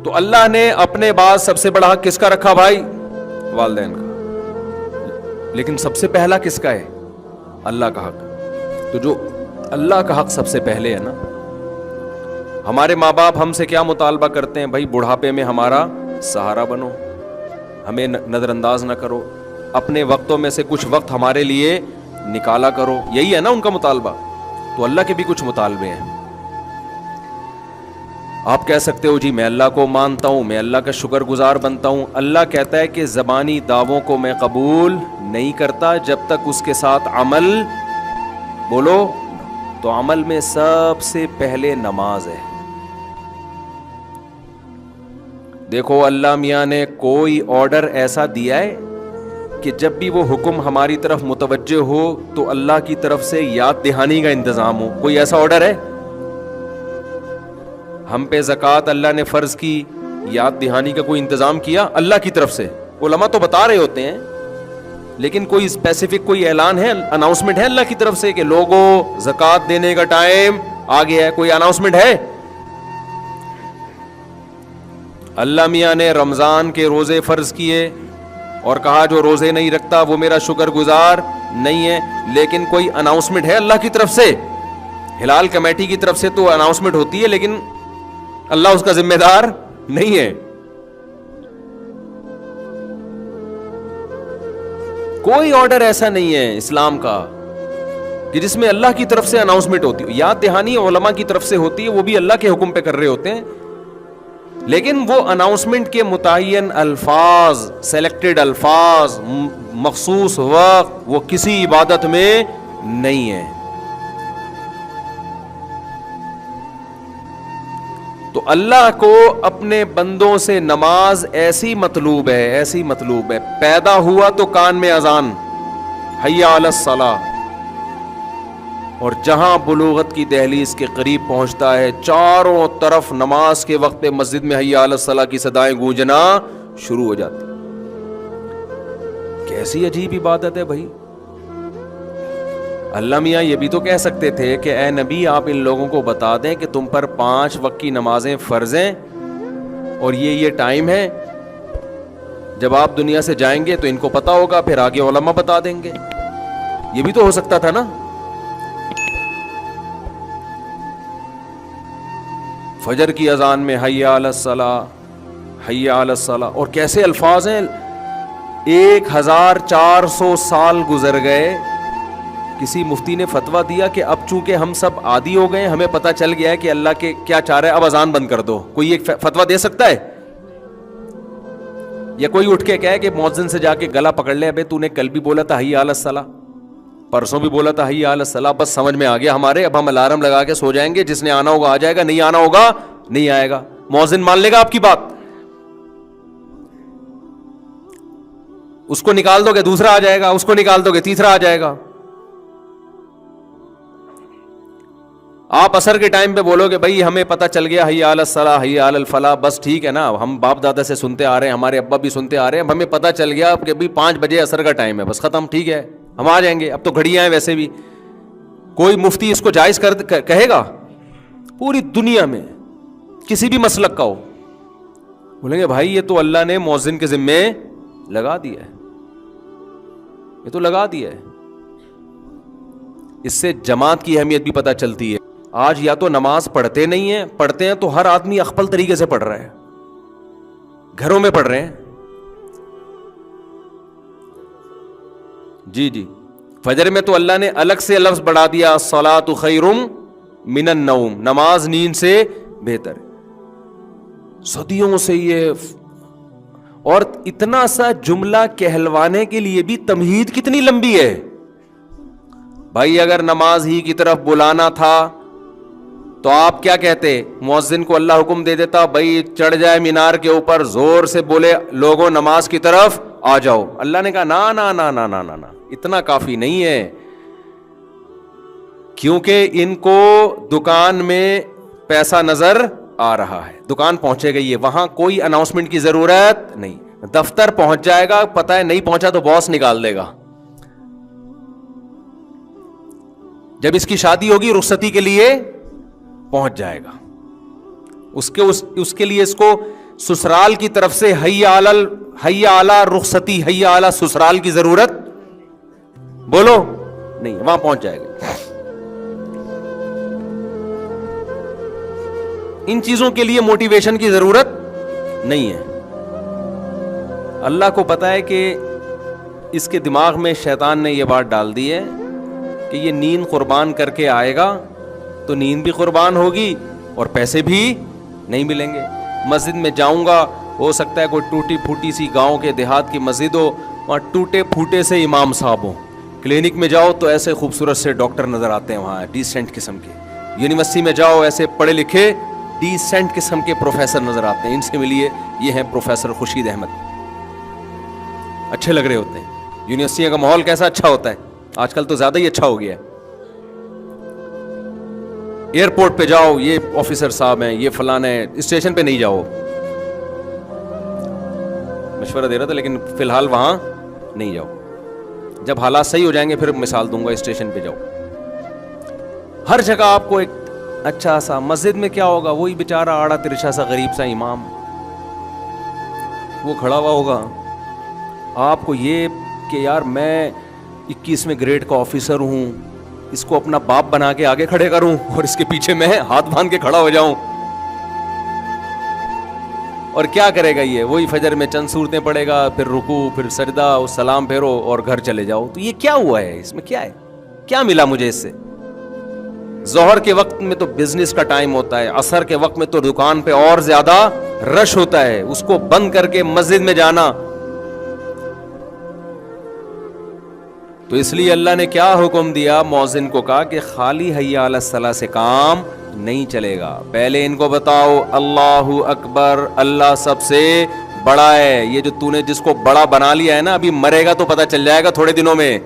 تو اللہ نے اپنے بعد سب سے بڑا حق کس کا رکھا بھائی؟ والدین کا. لیکن سب سے پہلا کس کا ہے؟ اللہ کا حق. تو جو اللہ کا حق سب سے پہلے ہے نا. ہمارے ماں باپ ہم سے کیا مطالبہ کرتے ہیں؟ بھائی بڑھاپے میں ہمارا سہارا بنو, ہمیں نظر انداز نہ کرو, اپنے وقتوں میں سے کچھ وقت ہمارے لیے نکالا کرو. یہی ہے نا ان کا مطالبہ. تو اللہ کے بھی کچھ مطالبے ہیں. آپ کہہ سکتے ہو جی میں اللہ کو مانتا ہوں, میں اللہ کا شکر گزار بنتا ہوں. اللہ کہتا ہے کہ زبانی دعووں کو میں قبول نہیں کرتا جب تک اس کے ساتھ عمل بولو. تو عمل میں سب سے پہلے نماز ہے. دیکھو اللہ میاں نے کوئی آرڈر ایسا دیا ہے کہ جب بھی وہ حکم ہماری طرف متوجہ ہو تو اللہ کی طرف سے یاد دہانی کا انتظام ہو؟ کوئی ایسا آرڈر ہے؟ ہم پہ زکوٰۃ اللہ نے فرض کی, یاد دہانی کا کوئی انتظام کیا اللہ کی طرف سے؟ علماء تو بتا رہے ہوتے ہیں, لیکن کوئی اسپیسیفک کوئی اعلان ہے, اناؤنسمنٹ ہے اللہ کی طرف سے کہ لوگوں زکوٰۃ دینے کا ٹائم آ گیا ہے؟ کوئی اناؤنسمنٹ ہے؟ اللہ میاں نے رمضان کے روزے فرض کیے اور کہا جو روزے نہیں رکھتا وہ میرا شکر گزار نہیں ہے. لیکن کوئی اناؤنسمنٹ ہے اللہ کی طرف سے؟ ہلال کمیٹی کی طرف سے تو اناؤنسمنٹ ہوتی ہے, لیکن اللہ اس کا ذمہ دار نہیں ہے. کوئی آرڈر ایسا نہیں ہے اسلام کا کہ جس میں اللہ کی طرف سے اناؤنسمنٹ ہوتی ہو. یاد دہانی علماء کی طرف سے ہوتی ہے, وہ بھی اللہ کے حکم پہ کر رہے ہوتے ہیں, لیکن وہ اناؤنسمنٹ کے متعین الفاظ, سلیکٹڈ الفاظ, مخصوص وقت, وہ کسی عبادت میں نہیں ہے. تو اللہ کو اپنے بندوں سے نماز ایسی مطلوب ہے, ایسی مطلوب ہے. پیدا ہوا تو کان میں اذان, حی علی الصلاۃ, اور جہاں بلوغت کی دہلیز کے قریب پہنچتا ہے چاروں طرف نماز کے وقت پہ مسجد میں حی علی الصلاۃ کی صدائیں گونجنا شروع ہو جاتی. کیسی عجیب عبادت ہے بھائی. اللہ میاں یہ بھی تو کہہ سکتے تھے کہ اے نبی آپ ان لوگوں کو بتا دیں کہ تم پر 5 وقت کی نمازیں فرض ہیں اور یہ ٹائم ہے. جب آپ دنیا سے جائیں گے تو ان کو پتا ہوگا, پھر آگے علماء بتا دیں گے. یہ بھی تو ہو سکتا تھا نا. فجر کی اذان میں حی علی الصلاۃ, حی علی الصلاۃ, اور کیسے الفاظ ہیں. 1400 سال گزر گئے, کسی مفتی نے فتویٰ دیا کہ اب چونکہ ہم سب عادی ہو گئے, ہمیں پتہ چل گیا ہے کہ اللہ کے کیا چاہ رہا ہے, اب اذان بند کر دو. کوئی ایک فتویٰ دے سکتا ہے؟ یا کوئی اٹھ کے کہے کہ مؤذن سے جا کے گلا پکڑ لے, ابے تو نے کل بھی بولا تھا حی علی الصلاۃ, پرسوں بھی بولا تھا حی علی الصلاۃ, بس سمجھ میں آ گیا ہمارے, اب ہم الارم لگا کے سو جائیں گے, جس نے آنا ہوگا آ جائے گا, نہیں آنا ہوگا نہیں آئے گا. مؤذن مان لے گا آپ کی بات؟ اس کو نکال دو گے دوسرا آ جائے گا, اس کو نکال دو گے تیسرا آ جائے گا. آپ عصر کے ٹائم پہ بولو گے بھائی ہمیں پتہ چل گیا حی علی الصلاۃ حی علی الفلاح, بس ٹھیک ہے نا, ہم باپ دادا سے سنتے آ رہے ہیں, ہمارے ابا بھی سنتے آ رہے ہیں, اب ہمیں پتہ چل گیا کہ بھائی 5 بجے عصر کا ٹائم ہے, بس ختم, ٹھیک ہے ہم آ جائیں گے. اب تو گھڑیاں ہیں ویسے بھی. کوئی مفتی اس کو جائز کہے گا؟ پوری دنیا میں کسی بھی مسلک کا ہو, بولیں گے بھائی یہ تو اللہ نے مؤذن کے ذمے لگا دیا ہے, یہ تو لگا دیا ہے. اس سے جماعت کی اہمیت بھی پتہ چلتی ہے. آج یا تو نماز پڑھتے نہیں ہیں, پڑھتے ہیں تو ہر آدمی اخپل طریقے سے پڑھ رہا ہے, گھروں میں پڑھ رہے ہیں. جی جی, فجر میں تو اللہ نے الگ سے لفظ بڑھا دیا, الصلاۃ خیر من النوم, نماز نیند سے بہتر ہے. صدیوں سے یہ, اور اتنا سا جملہ کہلوانے کے لیے بھی تمہید کتنی لمبی ہے. بھائی اگر نماز ہی کی طرف بلانا تھا تو آپ کیا کہتے؟ مؤذن کو اللہ حکم دے دیتا بھائی چڑھ جائے مینار کے اوپر, زور سے بولے لوگوں نماز کی طرف آ جاؤ. اللہ نے کہا نا نا نا نا نا نا, اتنا کافی نہیں ہے, کیونکہ ان کو دکان میں پیسہ نظر آ رہا ہے, دکان پہنچے گئی ہے, وہاں کوئی اناؤنسمنٹ کی ضرورت نہیں. دفتر پہنچ جائے گا, پتہ ہے نہیں پہنچا تو باس نکال دے گا. جب اس کی شادی ہوگی رخصتی کے لیے پہنچ جائے گا, اس کے لیے اس کو سسرال کی طرف سے حی علی رخصتی، حی علی سسرال کی ضرورت بولو نہیں، وہاں پہنچ جائے گا. ان چیزوں کے لیے موٹیویشن کی ضرورت نہیں ہے. اللہ کو پتا ہے کہ اس کے دماغ میں شیطان نے یہ بات ڈال دی ہے کہ یہ نیند قربان کر کے آئے گا تو نیند بھی قربان ہوگی اور پیسے بھی نہیں ملیں گے. مسجد میں جاؤں گا، ہو سکتا ہے کوئی ٹوٹی پھوٹی سی گاؤں کے دیہات کی مسجد ہو، وہاں ٹوٹے پھوٹے سے امام صاحب ہوں. کلینک میں جاؤ تو ایسے خوبصورت سے ڈاکٹر نظر آتے ہیں وہاں، ڈیسنٹ قسم کے. یونیورسٹی میں جاؤ، ایسے پڑھے لکھے ڈیسنٹ قسم کے پروفیسر نظر آتے ہیں. ان سے ملیے، یہ ہیں پروفیسر خورشید احمد، اچھے لگ رہے ہوتے ہیں. یونیورسٹی کا ماحول کیسا اچھا ہوتا ہے آج کل، تو زیادہ ہی اچھا ہو گیا ہے. ایئرپورٹ پہ جاؤ، یہ آفیسر صاحب ہیں، یہ فلاں ہیں. اسٹیشن پہ نہیں جاؤ، مشورہ دے رہا تھا، لیکن فی الحال وہاں نہیں جاؤ. جب حالات صحیح ہو جائیں گے پھر مثال دوں گا. اسٹیشن پہ جاؤ، ہر جگہ آپ کو ایک اچھا سا. مسجد میں کیا ہوگا؟ وہی بیچارہ آڑا ترچھا سا غریب سا امام، وہ کھڑا ہوا ہوگا. آپ کو یہ کہ یار میں 21ویں گریڈ کا آفیسر ہوں، اس کو اپنا باپ بنا کے آگے کھڑے کروں اور اس کے پیچھے میں ہاتھ باندھ کے کھڑا ہو جاؤں. اور کیا کرے گا یہ؟ وہی فجر میں چند صورتیں پڑھے گا، پھر رکوع، پھر سجدہ، سلام پھیرو اور گھر چلے جاؤ. تو یہ کیا ہوا ہے؟ اس میں کیا ہے؟ کیا ملا مجھے اس سے؟ ظہر کے وقت میں تو بزنس کا ٹائم ہوتا ہے، عصر کے وقت میں تو دکان پہ اور زیادہ رش ہوتا ہے، اس کو بند کر کے مسجد میں جانا. تو اس لیے اللہ نے کیا حکم دیا؟ مؤذن کو کہا کہ خالی حی علی الصلاۃ سے کام نہیں چلے گا. پہلے ان کو بتاؤ اللہ اکبر، اللہ سب سے بڑا ہے. یہ جو تو نے جس کو بڑا بنا لیا ہے نا، ابھی مرے گا تو پتہ چل جائے گا تھوڑے دنوں میں.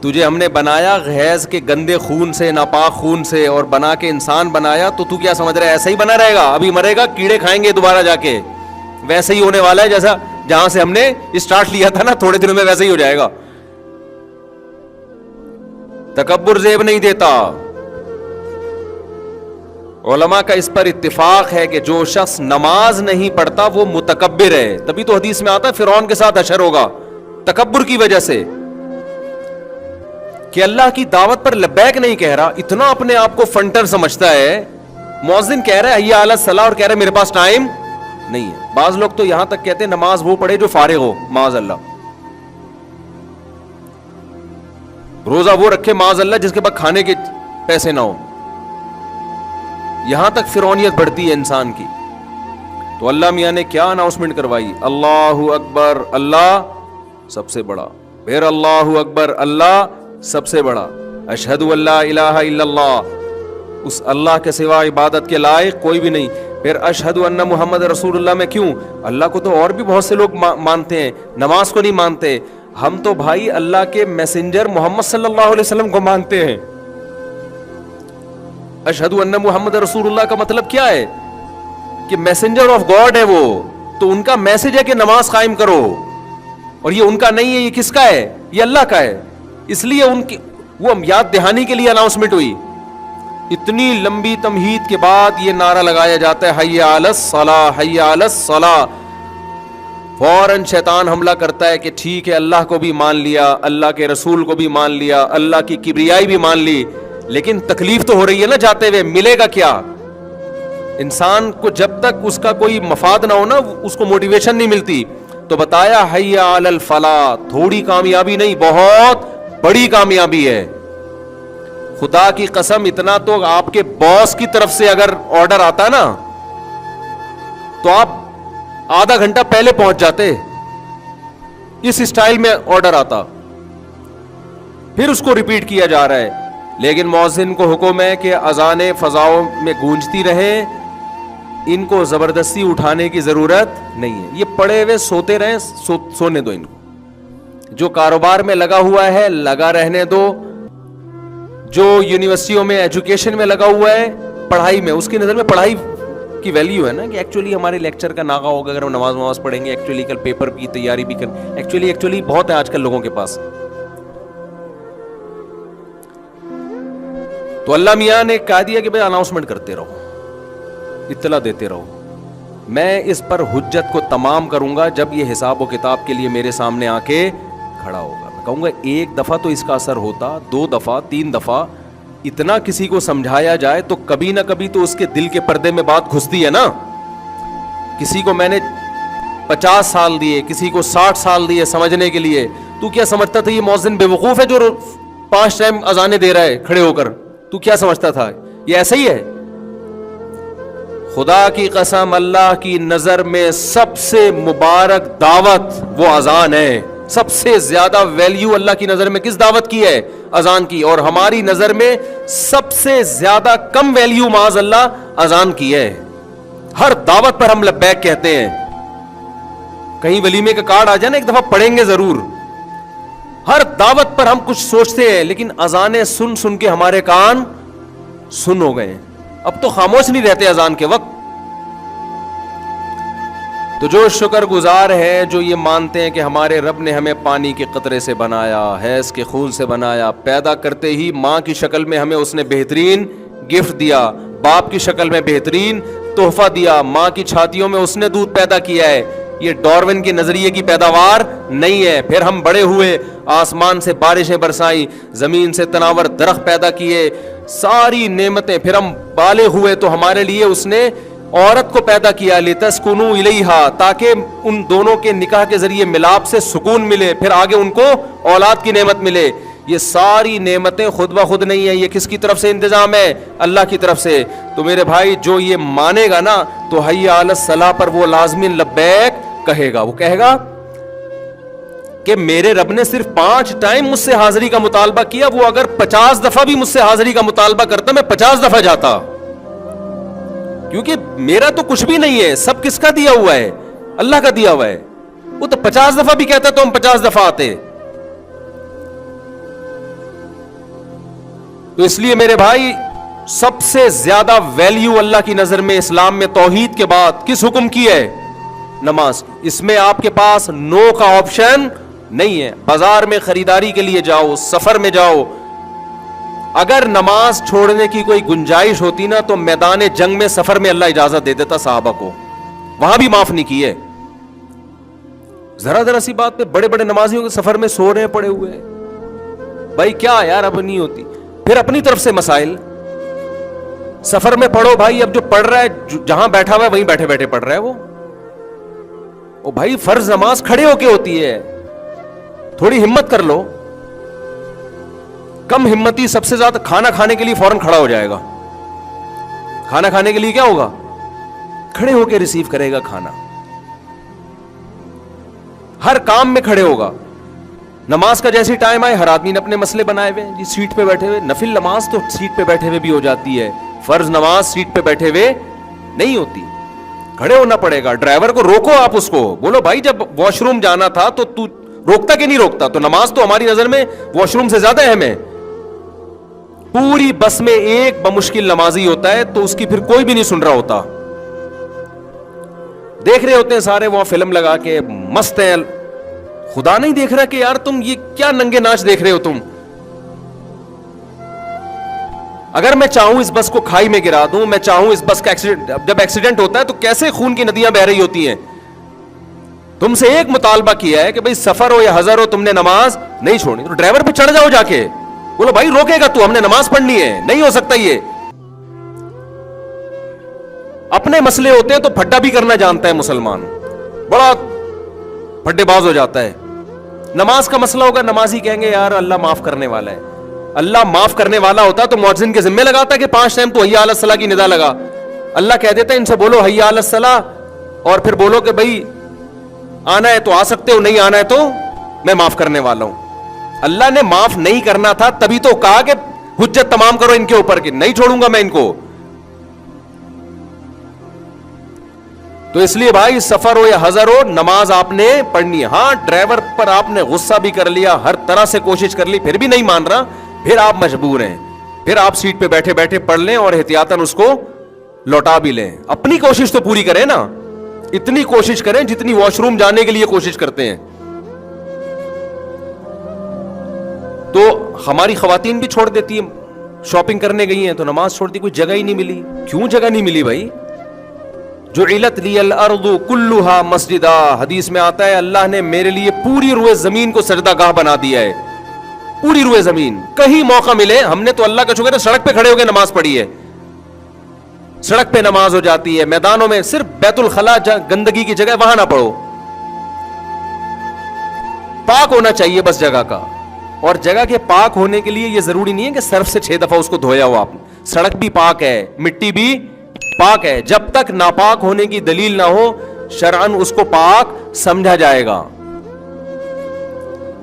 تجھے ہم نے بنایا غیظ کے گندے خون سے، ناپاک خون سے، اور بنا کے انسان بنایا. تو کیا سمجھ رہا ہے ایسا ہی بنا رہے گا؟ ابھی مرے گا، کیڑے کھائیں گے دوبارہ جا کے. ویسے ہی ہونے والا ہے جیسا جہاں سے ہم نے اسٹارٹ لیا تھا نا، تھوڑے دنوں میں ویسے ہی ہو جائے گا. تکبر زیب نہیں دیتا. علماء کا اس پر اتفاق ہے کہ جو شخص نماز نہیں پڑھتا وہ متکبر ہے. تبھی تو حدیث میں آتا ہے فرعون کے ساتھ حشر ہوگا، تکبر کی وجہ سے کہ اللہ کی دعوت پر لبیک نہیں کہہ رہا. اتنا اپنے آپ کو فنٹر سمجھتا ہے. مؤذن کہہ رہا ہے حی علی الصلاۃ اور کہہ رہا ہے میرے پاس ٹائم نہیں ہے. بعض لوگ تو یہاں تک کہتے ہیں نماز وہ پڑھے جو فارغ ہو، معاذ اللہ. روزہ وہ رکھے معاذ اللہ جس کے پاس کھانے کے پیسے نہ ہو. یہاں تک فرعونیت بڑھتی ہے انسان کی. تو اللہ میاں نے کیا اناؤنسمنٹ کروائی؟ اللہ اکبر، اللہ سب سے بڑا. پھر اللہ اکبر، اللہ سب سے بڑا. اشہد ان لا الہ الا اللہ، اس اللہ کے سوا عبادت کے لائق کوئی بھی نہیں. پھر اشہد ان محمد رسول اللہ میں کیوں؟ اللہ کو تو اور بھی بہت سے لوگ مانتے ہیں، نماز کو نہیں مانتے. ہم تو بھائی اللہ کے میسنجر محمد صلی اللہ علیہ وسلم کو مانتے ہیں. اشہد ان محمد رسول اللہ کا مطلب کیا ہے؟ کہ میسنجر آف گاڈ ہے وہ. تو ان کا میسج ہے کہ نماز قائم کرو، اور یہ ان کا نہیں ہے. یہ کس کا ہے؟ یہ اللہ کا ہے. اس لیے ان کی وہ یاد دہانی کے لیے اناؤنسمنٹ ہوئی. اتنی لمبی تمہید کے بعد یہ نعرہ لگایا جاتا ہے حی علی الصلاۃ، حی علی الصلاۃ. فوراً شیطان حملہ کرتا ہے کہ ٹھیک ہے اللہ کو بھی مان لیا، اللہ کے رسول کو بھی مان لیا، اللہ کی کبریائی بھی مان لی، لیکن تکلیف تو ہو رہی ہے نا جاتے ہوئے. ملے گا کیا؟ انسان کو جب تک اس کا کوئی مفاد نہ ہو نا، اس کو موٹیویشن نہیں ملتی. تو بتایا حی علی الفلاح. تھوڑی کامیابی نہیں، بہت بڑی کامیابی ہے. خدا کی قسم، اتنا تو آپ کے باس کی طرف سے اگر آرڈر آتا نا تو آپ آدھا گھنٹہ پہلے پہنچ جاتے. اس اسٹائل میں آرڈر آتا، پھر اس کو ریپیٹ کیا جا رہا ہے. لیکن مؤذن کو حکم ہے کہ اذانیں فضاؤں میں گونجتی رہیں، ان کو زبردستی اٹھانے کی ضرورت نہیں ہے. یہ پڑے ہوئے سوتے رہیں، سونے دو ان کو. جو کاروبار میں لگا ہوا ہے لگا رہنے دو. جو یونیورسٹیوں میں ایجوکیشن میں لگا ہوا ہے، پڑھائی میں، اس کی نظر میں پڑھائی کی ویلیو ہے نا کہ ایکچولی ہمارے لیکچر کا ناغہ ہوگا اگر ہم نماز پڑھیں گے. ایکچولی کل پیپر کی تیاری بھی کریں. ایکچولی بہت ہے آج کل لوگوں کے پاس. تو اللہ میاں نے کہہ دیا کہ بھائی اناؤنسمنٹ کرتے رہو، اطلاع دیتے رہو. میں اس پر حجت کو تمام کروں گا جب یہ حساب و کتاب کے لیے میرے سامنے آ کے کھڑا ہوگا. میں کہوں گا ایک دفعہ تو اس کا اثر ہوتا, 2 دفعہ 3 دفعہ اتنا کسی کو سمجھایا جائے تو کبھی نہ کبھی تو اس کے دل کے پردے میں بات گھستی ہے نا. کسی کو میں نے 50 سال دیے, کسی کو 60 سال دیے سمجھنے کے لیے. تو کیا سمجھتا تھا یہ مؤذن بے وقوف ہے جو 5 ٹائم اذانیں دے رہا ہے کھڑے ہو کر؟ تو کیا سمجھتا تھا یہ ایسا ہی ہے؟ خدا کی قسم, اللہ کی نظر میں سب سے مبارک دعوت وہ اذان ہے. سب سے زیادہ ویلیو اللہ کی نظر میں کس دعوت کی ہے؟ اذان کی. اور ہماری نظر میں سب سے زیادہ کم ویلیو معاذ اللہ اذان کی ہے. ہر دعوت پر ہم لبیک کہتے ہیں. کہیں ولیمے کا کارڈ آ جائے نا, ایک دفعہ پڑھیں گے ضرور. ہر دعوت پر ہم کچھ سوچتے ہیں, لیکن اذانیں سن سن کے ہمارے کان سن ہو گئے. اب تو خاموش نہیں رہتے اذان کے وقت. تو جو شکر گزار ہے, جو یہ مانتے ہیں کہ ہمارے رب نے ہمیں پانی کے قطرے سے بنایا, حیض کے خون سے بنایا, پیدا کرتے ہی ماں کی شکل میں ہمیں اس نے بہترین گفٹ دیا, باپ کی شکل میں بہترین تحفہ دیا, ماں کی چھاتیوں میں اس نے دودھ پیدا کیا ہے. یہ ڈاروین کے نظریے کی پیداوار نہیں ہے. پھر ہم بڑے ہوئے, آسمان سے بارشیں برسائیں, زمین سے تناور درخت پیدا کیے, ساری نعمتیں. پھر ہم بالغ ہوئے تو ہمارے لیے اس نے عورت کو پیدا کیا, لتسکنوا الیہا, تاکہ ان دونوں کے نکاح کے ذریعے ملاپ سے سکون ملے, پھر آگے ان کو اولاد کی نعمت ملے. یہ ساری نعمتیں خود بخود نہیں ہیں, یہ کس کی طرف سے انتظام ہے؟ اللہ کی طرف سے. تو میرے بھائی جو یہ مانے گا نا تو حی علی الصلاح پر وہ لازمین لبیک کہے گا. وہ کہے گا کہ میرے رب نے صرف 5 ٹائم مجھ سے حاضری کا مطالبہ کیا, وہ اگر 50 دفعہ بھی مجھ سے حاضری کا مطالبہ کرتا میں 50 دفعہ جاتا, کیونکہ میرا تو کچھ بھی نہیں ہے, سب کس کا دیا ہوا ہے؟ اللہ کا دیا ہوا ہے. وہ تو 50 دفعہ بھی کہتا تو ہم 50 دفعہ آتے. تو اس لیے میرے بھائی سب سے زیادہ ویلیو اللہ کی نظر میں اسلام میں توحید کے بعد کس حکم کی ہے؟ نماز. اس میں آپ کے پاس نو کا آپشن نہیں ہے. بازار میں خریداری کے لیے جاؤ, سفر میں جاؤ, اگر نماز چھوڑنے کی کوئی گنجائش ہوتی نا تو میدان جنگ میں سفر میں اللہ اجازت دے دیتا صحابہ کو, وہاں بھی معاف نہیں کیے. ذرا سی بات پہ بڑے بڑے نمازیوں کے سفر میں سو رہے ہیں پڑے ہوئے. بھائی کیا یار, اب نہیں ہوتی. پھر اپنی طرف سے مسائل سفر میں پڑھو بھائی. اب جو پڑھ رہا ہے جہاں بیٹھا ہوا ہے وہیں بیٹھے بیٹھے پڑھ رہا ہے وہ بھائی فرض نماز کھڑے ہو کے ہوتی ہے, تھوڑی ہمت کر لو. کم ہمتی سب سے زیادہ کھانا کھانے کے لیے فوراً کھڑا ہو جائے گا. کھانا کھانے کے لیے کیا ہوگا؟ کھڑے ہو کے ریسیو کرے گا کھانا. ہر کام میں کھڑے ہوگا. نماز کا جیسی ٹائم آئے, ہر آدمی نے اپنے مسئلے بنائے ہوئے جی, سیٹ پہ بیٹھے ہوئے. نفل نماز تو سیٹ پہ بیٹھے ہوئے بھی ہو جاتی ہے, فرض نماز سیٹ پہ بیٹھے ہوئے نہیں ہوتی, کھڑے ہونا پڑے گا. ڈرائیور کو روکو, آپ اس کو بولو بھائی جب واش روم جانا تھا تو تو روکتا کہ نہیں روکتا؟ تو نماز تو ہماری نظر میں واش روم سے زیادہ اہم ہے. پوری بس میں ایک بمشکل نمازی ہوتا ہے تو اس کی پھر کوئی بھی نہیں سن رہا ہوتا. دیکھ رہے ہوتے ہیں سارے وہاں فلم لگا کے مست ہیں. خدا نہیں دیکھ رہا کہ یار تم یہ کیا ننگے ناچ دیکھ رہے ہو تم. اگر میں چاہوں اس بس کو کھائی میں گرا دوں, میں چاہوں اس بس کا جب ایکسیڈنٹ ہوتا ہے تو کیسے خون کی ندیاں بہ رہی ہوتی ہیں. تم سے ایک مطالبہ کیا ہے کہ بھئی سفر ہو یا حضر ہو تم نے نماز نہیں چھوڑنی, تو ڈرائیور پہ چڑھ جاؤ جا کے, بولو بھائی روکے گا تو, ہم نے نماز پڑھنی ہے. نہیں ہو سکتا یہ. اپنے مسئلے ہوتے ہیں تو پھڈا بھی کرنا جانتا ہے مسلمان, بڑا پھڈے باز ہو جاتا ہے. نماز کا مسئلہ ہوگا, نمازی کہیں گے یار اللہ معاف کرنے والا ہے. اللہ معاف کرنے والا ہوتا تو مؤذن کے ذمہ لگاتا کہ 5 ٹائم تو حی علی الصلاح کی ندا لگا. اللہ کہہ دیتا ہے ان سے بولو حی علی الصلاح, اور پھر بولو کہ بھائی آنا ہے تو آ سکتے ہو, نہیں آنا ہے تو میں معاف کرنے والا ہوں. اللہ نے معاف نہیں کرنا تھا تبھی تو کہا کہ حجت تمام کرو ان کے اوپر, کہ نہیں چھوڑوں گا میں ان کو. تو اس لیے بھائی سفر ہو یا حضر ہو نماز آپ نے پڑھنی ہے. ہاں ڈرائیور پر آپ نے غصہ بھی کر لیا, ہر طرح سے کوشش کر لی, پھر بھی نہیں مان رہا, پھر آپ مجبور ہیں, پھر آپ سیٹ پہ بیٹھے بیٹھے پڑھ لیں اور احتیاطاً اس کو لوٹا بھی لیں. اپنی کوشش تو پوری کریں نا, اتنی کوشش کریں جتنی واش روم جانے کے لیے کوشش کرتے ہیں. تو ہماری خواتین بھی چھوڑ دیتی ہیں, شاپنگ کرنے گئی ہیں تو نماز چھوڑ دی, کوئی جگہ ہی نہیں ملی. کیوں جگہ نہیں ملی بھائی؟ جعلت لی الارض کلھا مسجدا، حدیث میں آتا ہے اللہ نے میرے لیے پوری روئے زمین کو سجدہ گاہ بنا دیا ہے، پوری روئے زمین. کہیں موقع ملے، ہم نے تو اللہ کا شکر ہے سڑک پہ کھڑے ہو کے نماز پڑھی ہے، سڑک پہ نماز ہو جاتی ہے، میدانوں میں، صرف بیت الخلا گندگی کی جگہ وہاں نہ پڑھو، پاک ہونا چاہیے بس جگہ کا. اور جگہ کے پاک ہونے کے لیے یہ ضروری نہیں ہے کہ صرف سے 6 دفعہ اس کو دھویا ہو آپ نے. سڑک بھی پاک ہے، مٹی بھی پاک ہے، جب تک ناپاک ہونے کی دلیل نہ ہو شرعن اس کو پاک سمجھا جائے گا.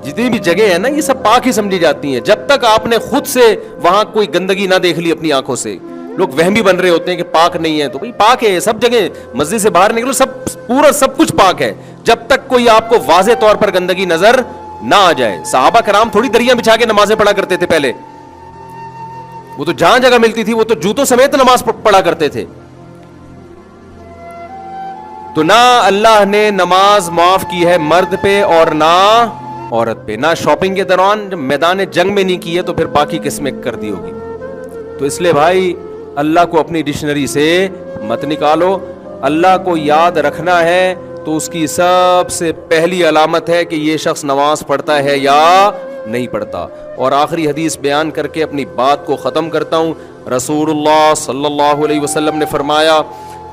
جتنی بھی جگہ ہے نا یہ سب پاک ہی سمجھی جاتی ہیں جب تک آپ نے خود سے وہاں کوئی گندگی نہ دیکھ لی اپنی آنکھوں سے. لوگ وہمی بن رہے ہوتے ہیں کہ پاک نہیں ہے، تو بھئی پاک ہے سب جگہ، مسجد سے باہر نکلو سب پورا سب کچھ پاک ہے جب تک کوئی آپ کو واضح طور پر گندگی نظر نہ آ جائے. صحابہ کرام تھوڑی دریاں بچھا کے نمازیں پڑھا کرتے تھے پہلے، وہ تو جہاں جگہ ملتی تھی وہ تو جوتوں سمیت نماز پڑھا کرتے تھے. تو نہ اللہ نے نماز معاف کی ہے مرد پہ اور نہ عورت پہ، نہ شاپنگ کے دوران جب میدان جنگ میں نہیں کی ہے تو پھر باقی کس میں کر دی ہوگی. تو اس لیے بھائی اللہ کو اپنی ڈکشنری سے مت نکالو. اللہ کو یاد رکھنا ہے تو اس کی سب سے پہلی علامت ہے کہ یہ شخص نماز پڑھتا ہے یا نہیں پڑھتا. اور آخری حدیث بیان کر کے اپنی بات کو ختم کرتا ہوں. رسول اللہ صلی اللہ علیہ وسلم نے فرمایا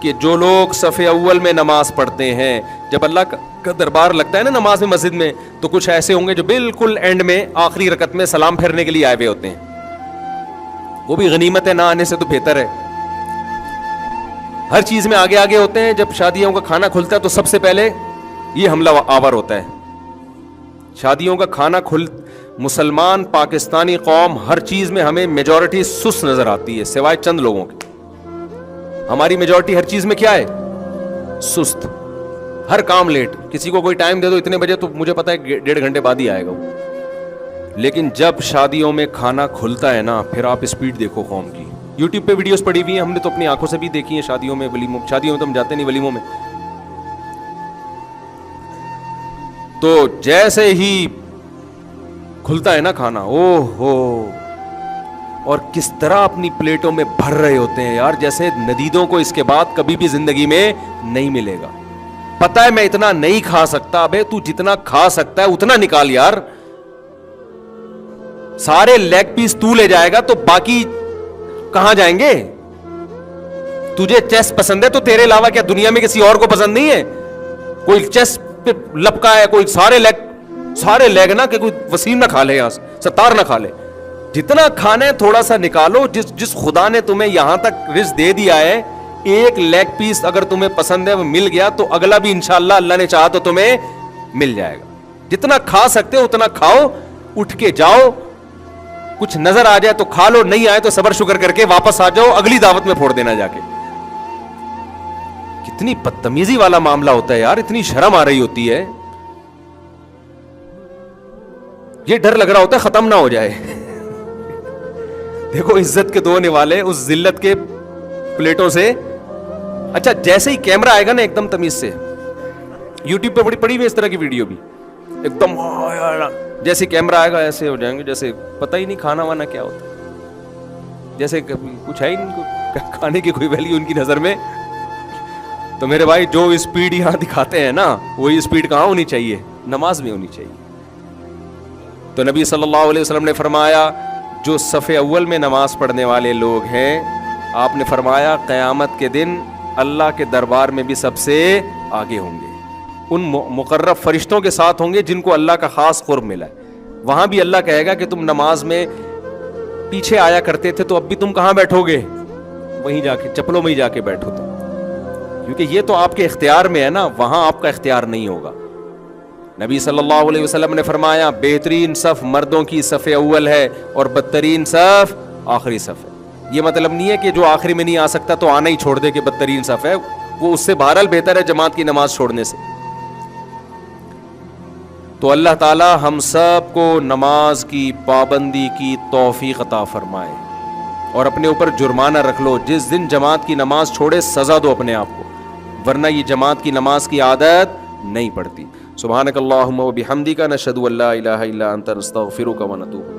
کہ جو لوگ صف اول میں نماز پڑھتے ہیں، جب اللہ کا دربار لگتا ہے نا نماز میں مسجد میں، تو کچھ ایسے ہوں گے جو بالکل اینڈ میں آخری رکعت میں سلام پھیرنے کے لیے آئے ہوئے ہوتے ہیں. وہ بھی غنیمت ہے، نہ آنے سے تو بہتر ہے. ہر چیز میں آگے آگے ہوتے ہیں. جب شادیوں کا کھانا کھلتا ہے تو سب سے پہلے یہ حملہ آور ہوتا ہے. شادیوں کا کھانا مسلمان پاکستانی قوم ہر چیز میں ہمیں میجورٹی سست نظر آتی ہے سوائے چند لوگوں کے. ہماری میجورٹی ہر چیز میں کیا ہے؟ سست. ہر کام لیٹ. کسی کو کوئی ٹائم دے دو اتنے بجے تو مجھے پتا ہے 1.5 گھنٹے بعد ہی آئے گا وہ. لیکن جب شادیوں میں کھانا کھلتا ہے نا پھر آپ اسپیڈ دیکھو قوم کی. یوٹیوب پہ ویڈیوز پڑی ہوئی ہیں، ہم نے تو اپنی آنکھوں سے بھی دیکھی ہیں. شادیوں میں ولیموں، شادیوں میں تو ہم جاتے نہیں ولیموں میں، تو جیسے ہی کھلتا ہے نا کھانا، اوہ ہو، اور کس طرح اپنی پلیٹوں میں بھر رہے ہوتے ہیں یار، جیسے ندیدوں کو اس کے بعد کبھی بھی زندگی میں نہیں ملے گا. پتا ہے میں اتنا نہیں کھا سکتا. ابے تو جتنا کھا سکتا ہے اتنا نکال یار. سارے لیگ پیس تو لے جائے گا تو باقی کہاں جائیں گے؟ تجھے چیسٹ پسند ہے تو تیرے علاوہ کیا دنیا میں کسی اور کو پسند نہیں ہے؟ کوئی چیسٹ پہ لپکا ہے، کوئی سارے لیگ نہ کہ کوئی وسیم نہ کھا لے، یہاں ستار نہ کھا لے. جتنا کھانا ہے تھوڑا سا نکالو. جس خدا نے تمہیں یہاں تک رزق دے دیا ہے، ایک لیگ پیس اگر تمہیں پسند ہے وہ مل گیا تو اگلا بھی انشاءاللہ اللہ نے چاہا تو تمہیں مل جائے گا. جتنا کھا سکتے ہو اتنا کھاؤ. اٹھ کے جاؤ، کچھ نظر آ جائے تو کھا لو، نہیں آئے تو صبر شکر کر کے واپس آ جاؤ، اگلی دعوت میں پھوڑ دینا جا کے. کتنی بدتمیزی والا معاملہ ہوتا ہے یار، اتنی شرم آ رہی ہوتی ہے. یہ ڈر لگ رہا ہوتا ہے ختم نہ ہو جائے. دیکھو عزت کے دونے والے اس ذلت کے پلیٹوں سے. اچھا جیسے ہی کیمرہ آئے گا نا ایک دم تمیز سے، یوٹیوب پہ پڑی ہوئی اس طرح کی ویڈیو بھی، ایک دم جیسے کیمرہ آئے گا ایسے ہو جائیں گے جیسے پتہ ہی نہیں کھانا وانا کیا ہوتا ہے، جیسے کچھ ہے ہی نہیں، کھانے کی کوئی ویلیو ان کی نظر میں. تو میرے بھائی جو اسپیڈ یہاں دکھاتے ہیں نا وہی اسپیڈ کہاں ہونی چاہیے؟ نماز میں ہونی چاہیے. تو نبی صلی اللہ علیہ وسلم نے فرمایا جو صف اول میں نماز پڑھنے والے لوگ ہیں، آپ نے فرمایا قیامت کے دن اللہ کے دربار میں بھی سب سے آگے ہوں گے. ان مقرب فرشتوں کے ساتھ ہوں گے جن کو اللہ کا خاص قرب ملا ہے. وہاں بھی اللہ کہے گا کہ تم نماز میں پیچھے آیا کرتے تھے تو اب بھی تم کہاں بیٹھو گے؟ وہیں جا کے چپلوں میں ہی جا کے بیٹھو تم، کیونکہ یہ تو آپ کے اختیار میں ہے نا، وہاں آپ کا اختیار نہیں ہوگا. نبی صلی اللہ علیہ وسلم نے فرمایا بہترین صف مردوں کی صف اول ہے اور بدترین صف آخری صف ہے. یہ مطلب نہیں ہے کہ جو آخری میں نہیں آ سکتا تو آنا ہی چھوڑ دے کہ بدترین صف ہے، وہ اس سے بہرحال بہتر ہے جماعت کی نماز چھوڑنے سے. تو اللہ تعالی ہم سب کو نماز کی پابندی کی توفیق عطا فرمائے. اور اپنے اوپر جرمانہ رکھ لو، جس دن جماعت کی نماز چھوڑے سزا دو اپنے آپ کو، ورنہ یہ جماعت کی نماز کی عادت نہیں پڑتی. سبحانک اللہم و بحمدک نشہد ان لا الہ الا انت نستغفرک و نتوب.